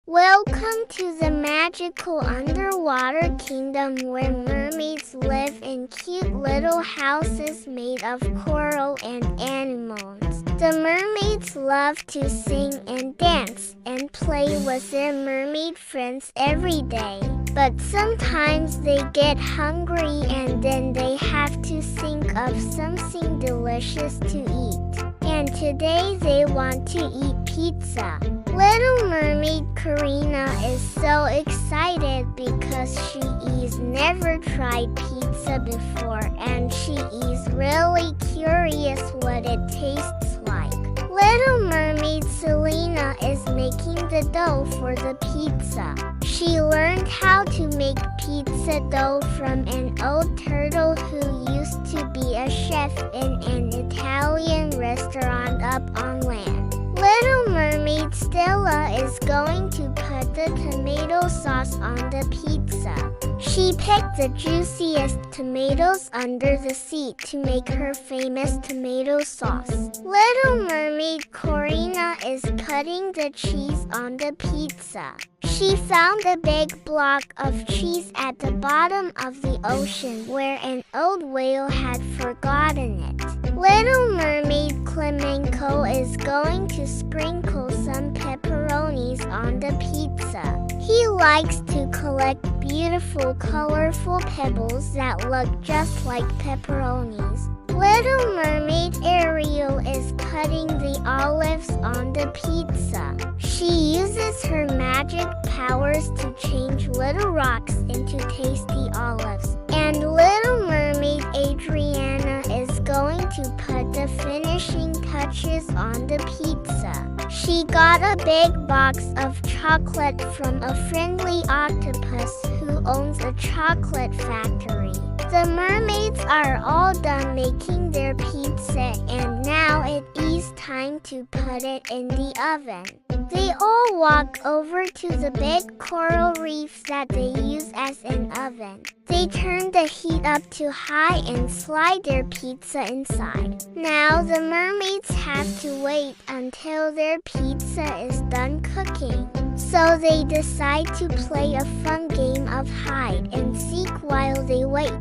Welcome to the magical underwater kingdom where mermaids live in cute little houses made of coral and animals. The mermaids love to sing and dance and play with their mermaid friends every day. But sometimes they get hungry and then they have to think of something delicious to eat. And today they want to eat pizza. Little mermaid Karina is so excited because she's never tried pizza before and she is really curious what it tastes like. Little mermaid Selena is making the dough for the pizza. She learned how to make pizza dough from an old turtle who used to be a chef in an Italian restaurant up on land. Little mermaid Stella is going to put the tomato sauce on the pizza. She picked the juiciest tomatoes under the sea to make her famous tomato sauce. Little mermaid Corina is putting the cheese on the pizza. She found a big block of cheese at the bottom of the ocean where an old whale had forgotten it. Little mermaid Clemenco is going to sprinkle some pepperonis on the pizza. He likes to collect beautiful, colorful pebbles that look just like pepperonis. Little mermaid Ariel is cutting the olives on the pizza. She uses her magic powers to change little rocks into tasty olives. And little mermaid Adriana is going to put the finishing touches on the pizza. She got a big box of chocolate from a friendly octopus who owns a chocolate factory. The mermaids are all done making their pizza and now it is time to put it in the oven. They all walk over to the big coral reef that they use as an oven. They turn the heat up to high and slide their pizza inside. Now the mermaids have to wait until their pizza is done cooking. So they decide to play a fun game of hide and seek while they wait.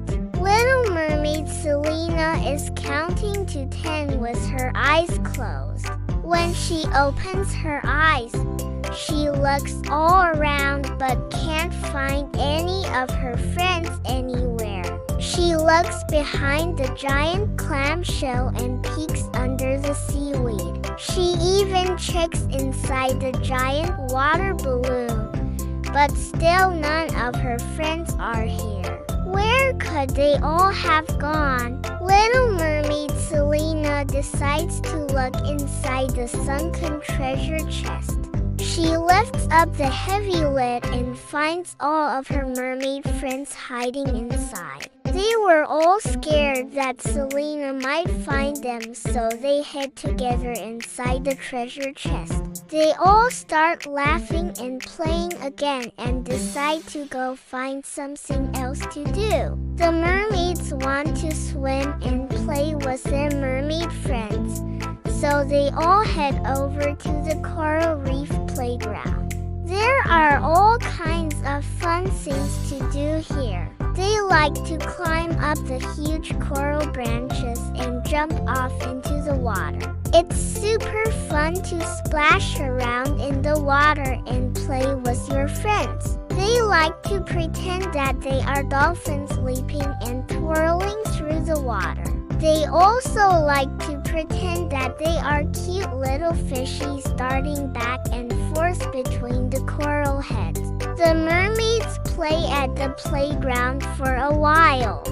Little mermaid Selena is counting to 10 with her eyes closed. When she opens her eyes, she looks all around but can't find any of her friends anywhere. She looks behind the giant clamshell and peeks under the seaweed. She even checks inside the giant water balloon, but still none of her friends are here. Where could they all have gone? Little mermaid Selena decides to look inside the sunken treasure chest. She lifts up the heavy lid and finds all of her mermaid friends hiding inside. They were all scared that Selena might find them, so they hid together inside the treasure chest. They all start laughing and playing again and decide to go find something else to do. The mermaids want to swim and play with their mermaid friends, so they all head over to the coral reef playground. There are all kinds of fun things to do here. They like to climb up the huge coral branches and jump off into the water. It's super fun to splash around in the water and play with your friends. They like to pretend that they are dolphins leaping and twirling through the water. They also like to pretend that they are cute little fishies darting back and forth between the coral heads. The mermaids play at the playground for a while,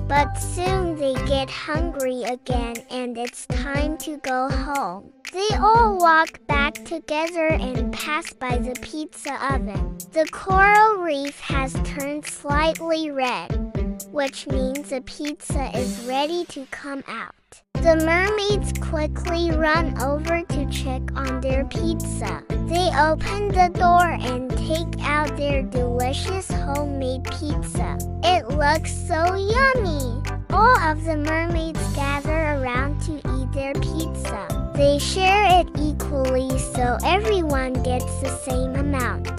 but soon they get hungry again and it's time to go home. They all walk back together and pass by the pizza oven. The coral reef has turned slightly red, which means the pizza is ready to come out. The mermaids quickly run over to check on their pizza. They open the door and take out their delicious homemade pizza. It looks so yummy! All of the mermaids gather around to eat their pizza. They share it equally so everyone gets the same amount.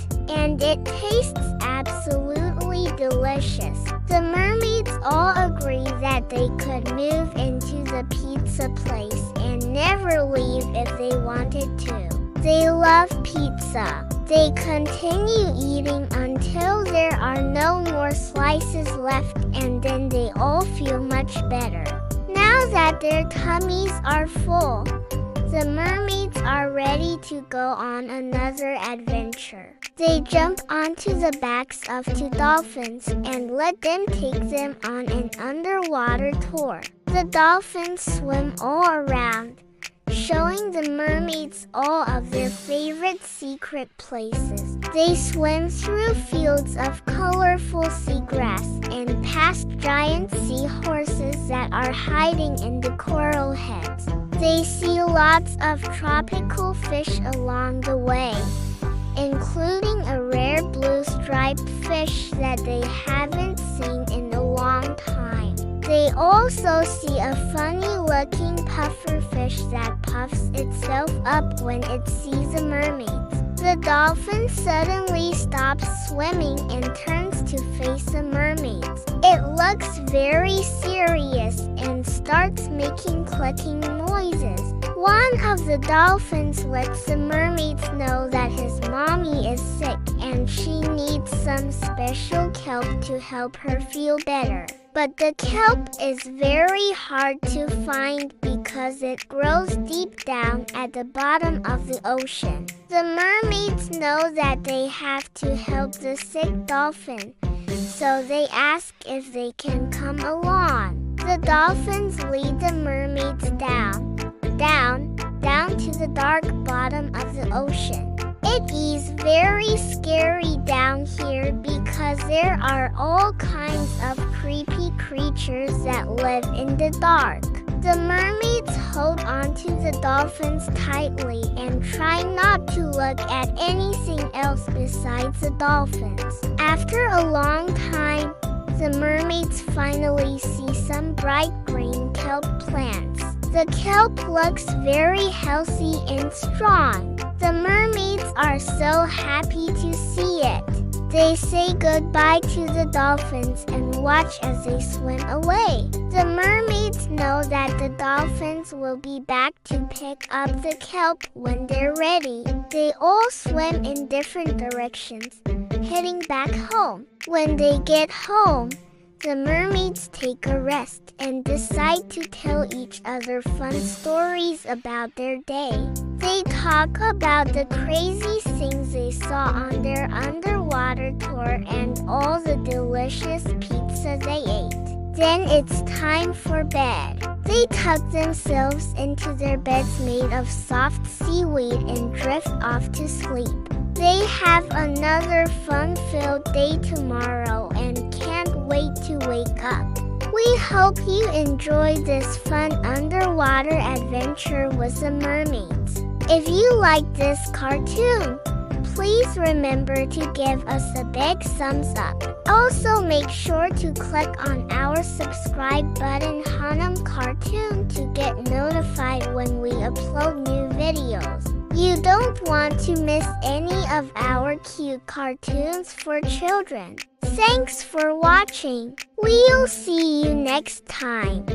it tastes absolutely delicious. The mermaids all agree that they could move into the pizza place and never leave if they wanted to. They love pizza. They continue eating until there are no more slices left, and then they all feel much better. Now that their tummies are full, the mermaids are ready to go on another adventure. They jump onto the backs of two dolphins and let them take them on an underwater tour. The dolphins swim all around, showing the mermaids all of their favorite secret places. They swim through fields of colorful seagrass and past giant seahorses that are hiding in the coral heads. They see lots of tropical fish along the way, including a rare blue striped fish that they haven't seen in a long time. They also see a funny-looking puffer fish that puffs itself up when it sees the mermaids. The dolphin suddenly stops swimming and turns to face the mermaids. It looks very serious and starts making clicking noises. One of the dolphins lets the mermaids know that his mommy is sick and she needs some special kelp to help her feel better. But the kelp is very hard to find because it grows deep down at the bottom of the ocean. The mermaids know that they have to help the sick dolphin, so they ask if they can come along. The dolphins lead the mermaids down to the dark bottom of the ocean. It is very scary down here because there are all kinds of creepy creatures that live in the dark. The mermaids hold onto the dolphins tightly and try not to look at anything else besides the dolphins. After a long time, the mermaids finally see some bright green kelp plants. The kelp looks very healthy and strong. The mermaids are so happy to see it. They say goodbye to the dolphins and watch as they swim away. The mermaids know that the dolphins will be back to pick up the kelp when they're ready. They all swim in different directions, heading back home. When they get home, the mermaids take a rest and decide to tell each other fun stories about their day. They talk about the crazy things they saw on their underwater tour and all the delicious pizza they ate. Then it's time for bed. They tuck themselves into their beds made of soft seaweed and drift off to sleep. They have another fun-filled day tomorrow and can't wait to wake up. We hope you enjoyed this fun underwater adventure with the mermaids. If you like this cartoon, please remember to give us a big thumbs up. Also make sure to click on our subscribe button Hanum cartoon to get notified when we upload new videos. You don't want to miss any of our cute cartoons for children. Thanks for watching. We'll see you next time.